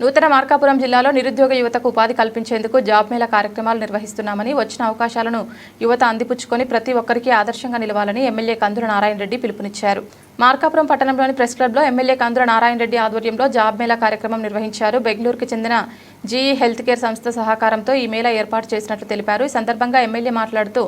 నూతన మార్కాపురం జిల్లాలో నిరుద్యోగ యువతకు ఉపాధి కల్పించేందుకు జాబ్ మేళా కార్యక్రమాలు నిర్వహిస్తున్నామని, వచ్చిన అవకాశాలను యువత అందిపుచ్చుకొని ప్రతి ఒక్కరికి ఆదర్శంగా నిలవాలని ఎమ్మెల్యే కందుల నారాయణ రెడ్డి పిలుపునిచ్చారు. మార్కాపురం పట్టణంలోని ప్రెస్ క్లబ్లో ఎమ్మెల్యే కందుల నారాయణ రెడ్డి ఆధ్వర్యంలో జాబ్ మేళా కార్యక్రమం నిర్వహించారు. బెంగళూరుకు చెందిన జీఈ హెల్త్ కేర్ సంస్థ సహకారంతో ఈ మేళా ఏర్పాటు చేసినట్లు తెలిపారు. ఈ సందర్భంగా ఎమ్మెల్యే మాట్లాడుతూ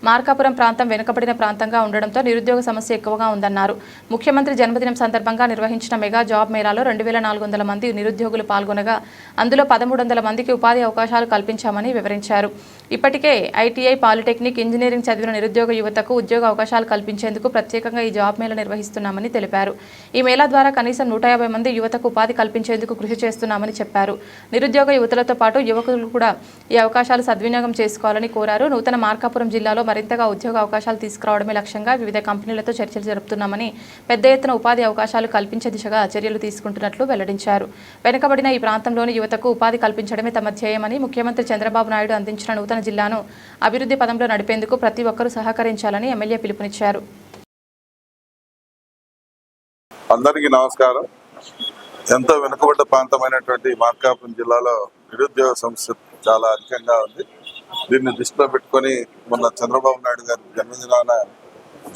మార్కాపురం ప్రాంతం వెనుకబడిన ప్రాంతంగా ఉండడంతో నిరుద్యోగ సమస్య ఎక్కువగా ఉందన్నారు. ముఖ్యమంత్రి జన్మదినం సందర్భంగా నిర్వహించిన మెగా జాబ్ మేళాలో 2400 మంది నిరుద్యోగులు పాల్గొనగా అందులో 1300 మందికి ఉపాధి అవకాశాలు కల్పించామని వివరించారు. ఇప్పటికే ఐటీఐ, పాలిటెక్నిక్, ఇంజనీరింగ్ చదివిన నిరుద్యోగ యువతకు ఉద్యోగ అవకాశాలు కల్పించేందుకు ప్రత్యేకంగా ఈ జాబ్ మేళా నిర్వహిస్తున్నామని తెలిపారు. ఈ మేళా ద్వారా కనీసం 150 మంది యువతకు ఉపాధి కల్పించేందుకు కృషి చేస్తున్నామని చెప్పారు. నిరుద్యోగ యువతులతో పాటు యువకులు కూడా ఈ అవకాశాలు సద్వినియోగం చేసుకోవాలని కోరారు. నూతన మార్కాపురం జిల్లాలో మరింతగా ఉద్యోగ అవకాశాలు తీసుకురావడమే లక్ష్యంగా వివిధ కంపెనీలతో చర్చలు జరుపుతున్నామని, పెద్ద ఎత్తున ఉపాధి అవకాశాలు కల్పించే దిశగా చర్యలు తీసుకుంటున్నట్లు వెల్లడించారు. వెనుకబడిన ఈ ప్రాంతంలోని యువతకు ఉపాధి కల్పించడమే తమ ధ్యేయమని, ముఖ్యమంత్రి చంద్రబాబు నాయుడు అందించిన నూతన జిల్లాను అభివృద్ధి పదంలో నడిపేందుకు ప్రతి ఒక్కరూ సహకరించాలని ఎమ్మెల్యే పిలుపునిచ్చారు. అందరికీ నమస్కారం. ఎంతో వెనుకబడ్డ ప్రాంతమైనటువంటి మార్కాపురం జిల్లాలో నిరుద్యోగ సమస్య చాలా అధికంగా ఉంది. దీన్ని దృష్టిలో పెట్టుకొని మొన్న చంద్రబాబు నాయుడు గారి జన్మదినాన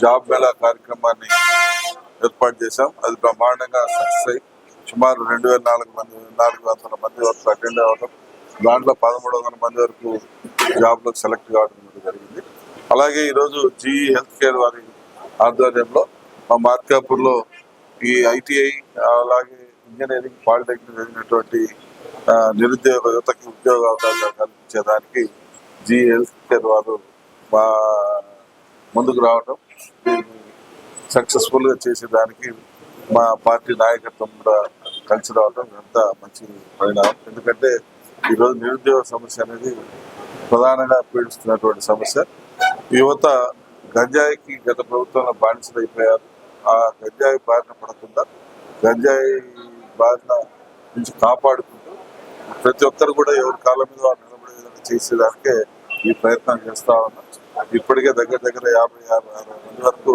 జాబ్ మేళా కార్యక్రమాన్ని ఏర్పాటు చేశాం. అది బ్రహ్మాండంగా సక్సెస్ అయ్యి సుమారు 2400 మంది వరకు అటెండ్ అవ్వడం, దాంట్లో 1300 మంది వరకు జాబ్లో సెలెక్ట్ కావడం జరిగింది. అలాగే ఈరోజు జీఈ హెల్త్ కేర్ వారి ఆధ్వర్యంలో మా మార్కాపూర్లో ఈ ఐటీఐ, అలాగే ఇంజనీరింగ్, పాలిటెక్నిక్ చదివినటువంటి నిరుద్యోగ యువతకి ఉద్యోగ అవకాశాలు కల్పించేదానికి జీఈ హెల్త్ కేర్ వారు మా ముందుకు రావడం, దీన్ని సక్సెస్ఫుల్గా చేసేదానికి మా పార్టీ నాయకత్వం కూడా కలిసి రావడం ఎంత మంచి పరిణామం. ఎందుకంటే ఈరోజు నిరుద్యోగ సమస్య అనేది ప్రధానంగా పీడిస్తున్నటువంటి సమస్య. యువత గంజాయికి గత ప్రభుత్వంలో బానిసలైపోయారు. ఆ గంజాయి బారిన పడకుండా, గంజాయి బారిన నుంచి కాపాడుకుంటూ ప్రతి ఒక్కరు కూడా ఎవరి కాళ్ళ మీద వారు నిలబడే విధంగా చేసేదానికే ఈ ప్రయత్నం చేస్తా ఉన్నాం. ఇప్పటికే దగ్గర 50-60 మంది వరకు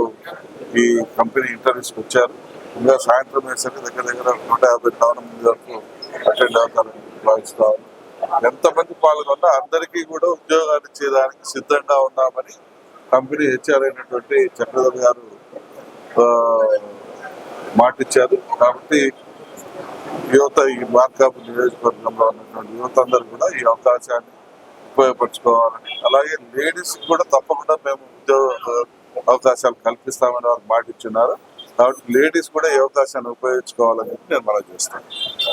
ఈ కంపెనీ ఇంటర్వ్యూస్కి వచ్చారు. ఇంకా సాయంత్రం వేసరికి దగ్గర 150 మంది వరకు అటెండ్ అవుతారని భావిస్తా ఉన్నాం. ఎంతమంది పాల్గొన్నా అందరికీ కూడా ఉద్యోగాలు ఇచ్చేదానికి సిద్ధంగా ఉన్నామని కంపెనీ హెచ్ఆర్ అయినటువంటి చక్రధర్ గారు మాటిచ్చారు. కాబట్టి యువత, ఈ మార్కాపురం నియోజకవర్గంలో ఉన్నటువంటి యువత అందరూ కూడా ఈ అవకాశాన్ని ఉపయోగపరచుకోవాలని, అలాగే లేడీస్ కూడా తప్పకుండా మేము ఉద్యోగ అవకాశాలు కల్పిస్తామని వారు మాటిచ్చున్నారు. కాబట్టి లేడీస్ కూడా ఈ అవకాశాన్ని ఉపయోగించుకోవాలని చెప్పి నేను మనం చేస్తాను.